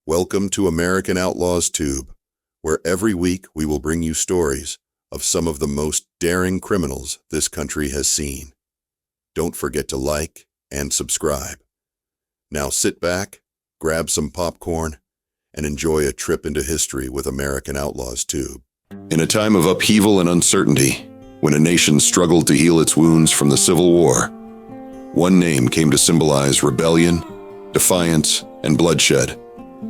Welcome to American Outlaws Tube, where every week we will bring you stories of some of the most daring criminals this country has seen. Don't forget to like and subscribe. Now sit back, grab some popcorn, and enjoy a trip into history with American Outlaws Tube. In a time of upheaval and uncertainty, when a nation struggled to heal its wounds from the Civil War, one name came to symbolize rebellion, defiance, and bloodshed: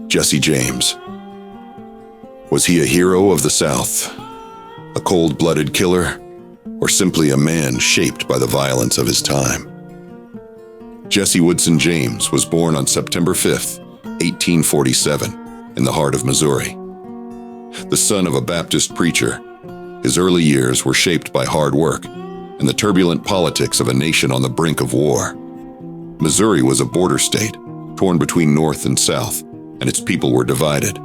Jesse James. Was he a hero of the South, a cold-blooded killer, or simply a man shaped by the violence of his time? Jesse Woodson James was born on September 5, 1847, in the heart of Missouri. The son of a Baptist preacher, his early years were shaped by hard work and the turbulent politics of a nation on the brink of war. Missouri was a border state, torn between North and South, and its people were divided.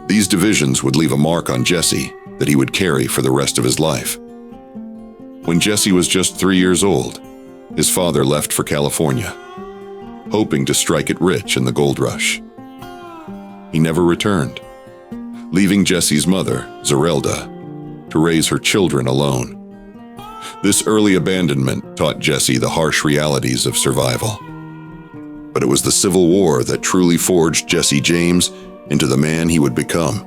These divisions would leave a mark on Jesse that he would carry for the rest of his life. When Jesse was just 3 years old, his father left for California, hoping to strike it rich in the gold rush. He never returned, leaving Jesse's mother, Zerelda, to raise her children alone. This early abandonment taught Jesse the harsh realities of survival. But it was the Civil War that truly forged Jesse James into the man he would become.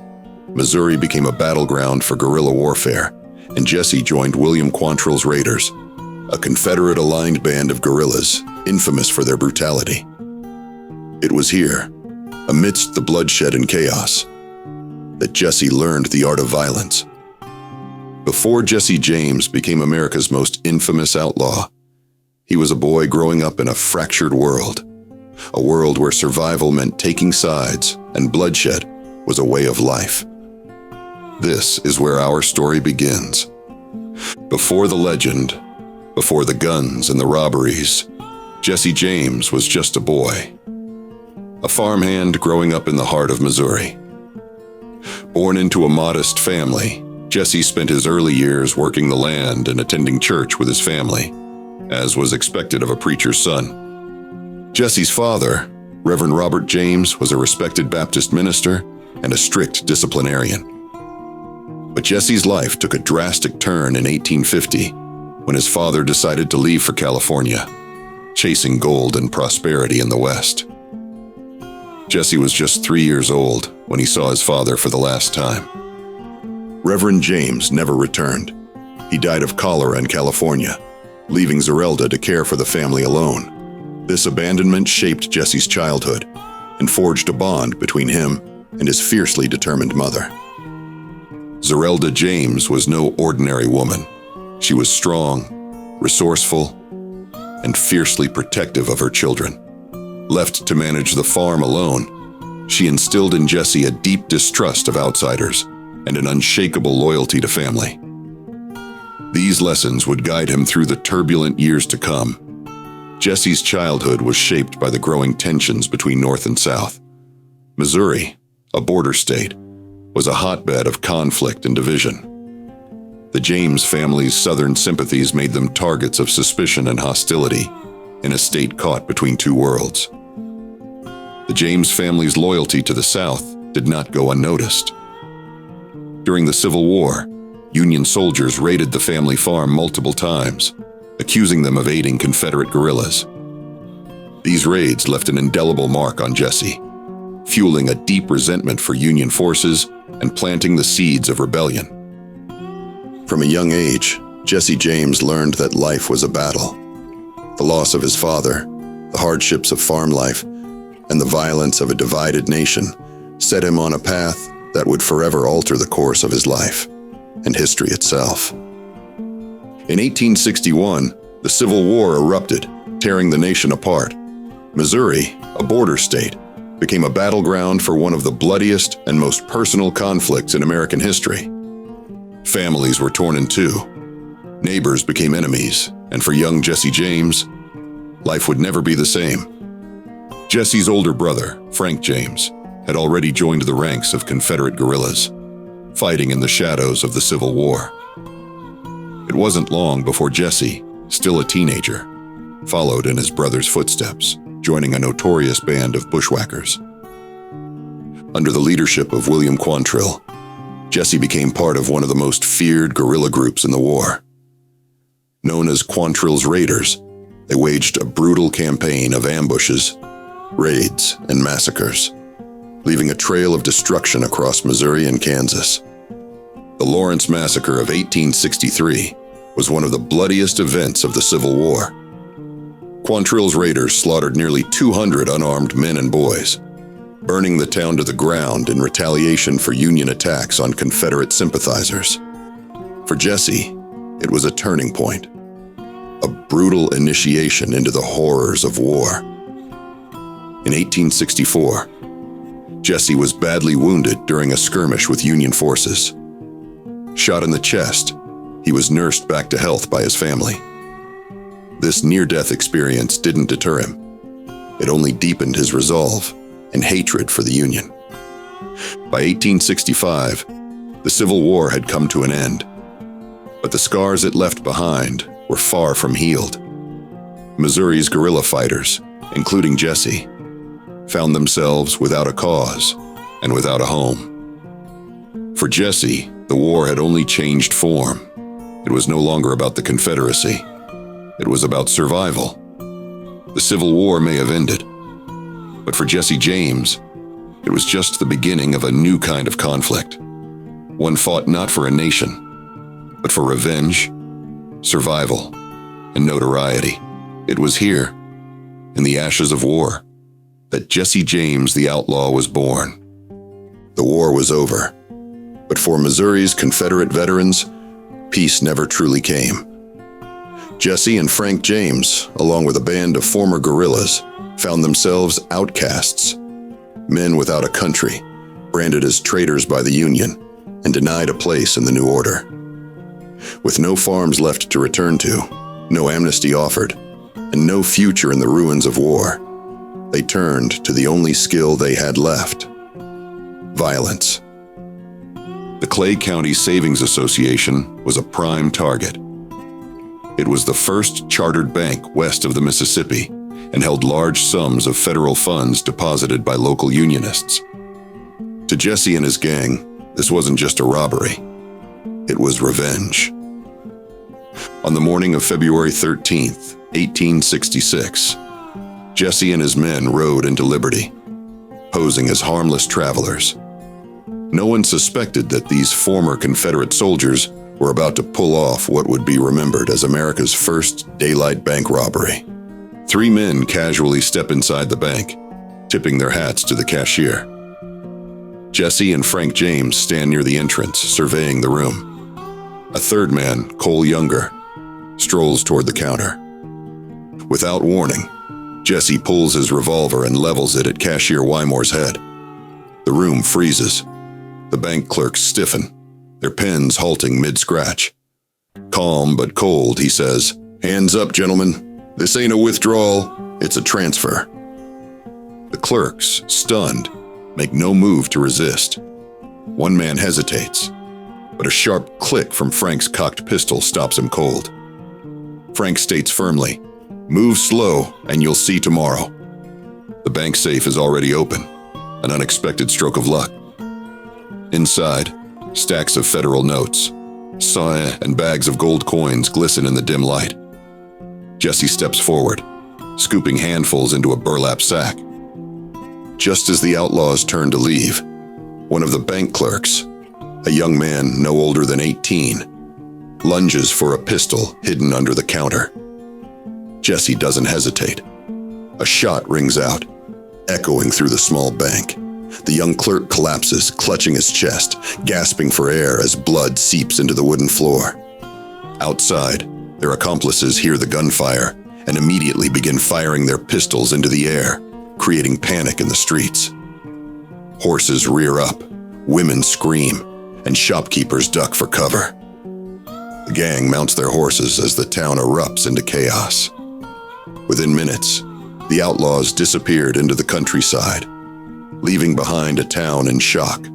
Missouri became a battleground for guerrilla warfare, and Jesse joined William Quantrill's Raiders, a Confederate-aligned band of guerrillas infamous for their brutality. It was here, amidst the bloodshed and chaos, that Jesse learned the art of violence. Before Jesse James became America's most infamous outlaw, he was a boy growing up in a fractured world, a world where survival meant taking sides and bloodshed was a way of life. This is where our story begins. Before the legend, before the guns and the robberies, Jesse James was just a boy, a farmhand growing up in the heart of Missouri. Born into a modest family, Jesse spent his early years working the land and attending church with his family, as was expected of a preacher's son. Jesse's father, Reverend Robert James, was a respected Baptist minister and a strict disciplinarian. But Jesse's life took a drastic turn in 1850 when his father decided to leave for California, chasing gold and prosperity in the West. Jesse was just 3 years old when he saw his father for the last time. Reverend James never returned. He died of cholera in California, leaving Zerelda to care for the family alone. This abandonment shaped Jesse's childhood and forged a bond between him and his fiercely determined mother. Zerelda James was no ordinary woman. She was strong, resourceful, and fiercely protective of her children. Left to manage the farm alone, she instilled in Jesse a deep distrust of outsiders and an unshakable loyalty to family. These lessons would guide him through the turbulent years to come. Jesse's childhood was shaped by the growing tensions between North and South. Missouri, a border state, was a hotbed of conflict and division. The James family's Southern sympathies made them targets of suspicion and hostility in a state caught between two worlds. The James family's loyalty to the South did not go unnoticed. During the Civil War, Union soldiers raided the family farm multiple times, accusing them of aiding Confederate guerrillas. These raids left an indelible mark on Jesse, fueling a deep resentment for Union forces and planting the seeds of rebellion. From a young age, Jesse James learned that life was a battle. The loss of his father, the hardships of farm life, and the violence of a divided nation set him on a path that would forever alter the course of his life and history itself. In 1861, the Civil War erupted, tearing the nation apart. Missouri, a border state, became a battleground for one of the bloodiest and most personal conflicts in American history. Families were torn in two, neighbors became enemies, and for young Jesse James, life would never be the same. Jesse's older brother, Frank James, had already joined the ranks of Confederate guerrillas, fighting in the shadows of the Civil War. It wasn't long before Jesse, still a teenager, followed in his brother's footsteps, joining a notorious band of bushwhackers. Under the leadership of William Quantrill, Jesse became part of one of the most feared guerrilla groups in the war. Known as Quantrill's Raiders, they waged a brutal campaign of ambushes, raids, and massacres, leaving a trail of destruction across Missouri and Kansas. The Lawrence Massacre of 1863 was one of the bloodiest events of the Civil War. Quantrill's raiders slaughtered nearly 200 unarmed men and boys, burning the town to the ground in retaliation for Union attacks on Confederate sympathizers. For Jesse, it was a turning point, a brutal initiation into the horrors of war. In 1864, Jesse was badly wounded during a skirmish with Union forces. Shot in the chest, he was nursed back to health by his family. This near-death experience didn't deter him. It only deepened his resolve and hatred for the Union. By 1865, the Civil War had come to an end, but the scars it left behind were far from healed. Missouri's guerrilla fighters, including Jesse, found themselves without a cause and without a home. For Jesse, the war had only changed form. It was no longer about the Confederacy. It was about survival. The Civil War may have ended, but for Jesse James, it was just the beginning of a new kind of conflict. One fought not for a nation, but for revenge, survival, and notoriety. It was here, in the ashes of war, that Jesse James the Outlaw was born. The war was over, but for Missouri's Confederate veterans, peace never truly came. Jesse and Frank James, along with a band of former guerrillas, found themselves outcasts, men without a country, branded as traitors by the Union, and denied a place in the new order. With no farms left to return to, no amnesty offered, and no future in the ruins of war, they turned to the only skill they had left: violence. The Clay County Savings Association was a prime target. It was the first chartered bank west of the Mississippi and held large sums of federal funds deposited by local Unionists. To Jesse and his gang, this wasn't just a robbery. It was revenge. On the morning of February 13th, 1866, Jesse and his men rode into Liberty, posing as harmless travelers. No one suspected that these former Confederate soldiers were about to pull off what would be remembered as America's first daylight bank robbery. 3 men casually step inside the bank, tipping their hats to the cashier. Jesse and Frank James stand near the entrance, surveying the room. A third man, Cole Younger, strolls toward the counter. Without warning, Jesse pulls his revolver and levels it at cashier Wymore's head. The room freezes. The bank clerks stiffen, their pens halting mid-scratch. Calm but cold, he says, "Hands up, gentlemen. This ain't a withdrawal, it's a transfer." The clerks, stunned, make no move to resist. One man hesitates, but a sharp click from Frank's cocked pistol stops him cold. Frank states firmly, "Move slow, and you'll see tomorrow." The bank safe is already open, an unexpected stroke of luck. Inside, stacks of federal notes, saw and bags of gold coins glisten in the dim light. Jesse steps forward, scooping handfuls into a burlap sack. Just as the outlaws turn to leave, one of the bank clerks, a young man no older than 18, lunges for a pistol hidden under the counter. Jesse doesn't hesitate. A shot rings out, echoing through the small bank. The young clerk collapses, clutching his chest, gasping for air as blood seeps into the wooden floor. Outside, their accomplices hear the gunfire and immediately begin firing their pistols into the air, creating panic in the streets. Horses rear up, women scream, and shopkeepers duck for cover. The gang mounts their horses as the town erupts into chaos. Within minutes, the outlaws disappeared into the countryside, leaving behind a town in shock.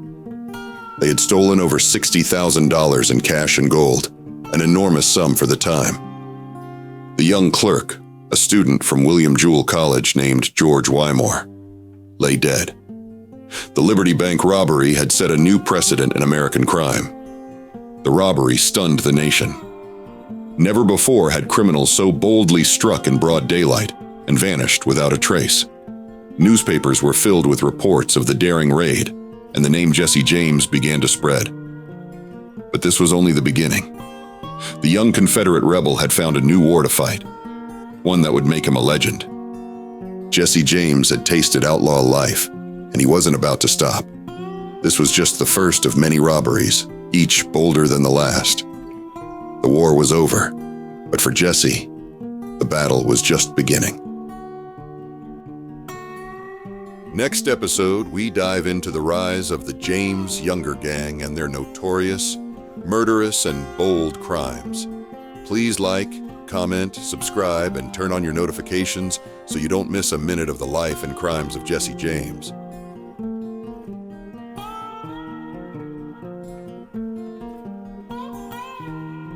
They had stolen over $60,000 in cash and gold, an enormous sum for the time. The young clerk, a student from William Jewell College named George Wymore, lay dead, The Liberty Bank robbery had set a new precedent in American crime. The robbery stunned the nation. Never before had criminals so boldly struck in broad daylight and vanished without a trace. Newspapers were filled with reports of the daring raid, and the name Jesse James began to spread. But this was only the beginning. The young Confederate rebel had found a new war to fight, one that would make him a legend. Jesse James had tasted outlaw life, and he wasn't about to stop. This was just the first of many robberies, each bolder than the last. The war was over, but for Jesse, the battle was just beginning. Next episode, we dive into the rise of the James Younger Gang and their notorious, murderous, and bold crimes. Please like, comment, subscribe, and turn on your notifications so you don't miss a minute of the life and crimes of Jesse James.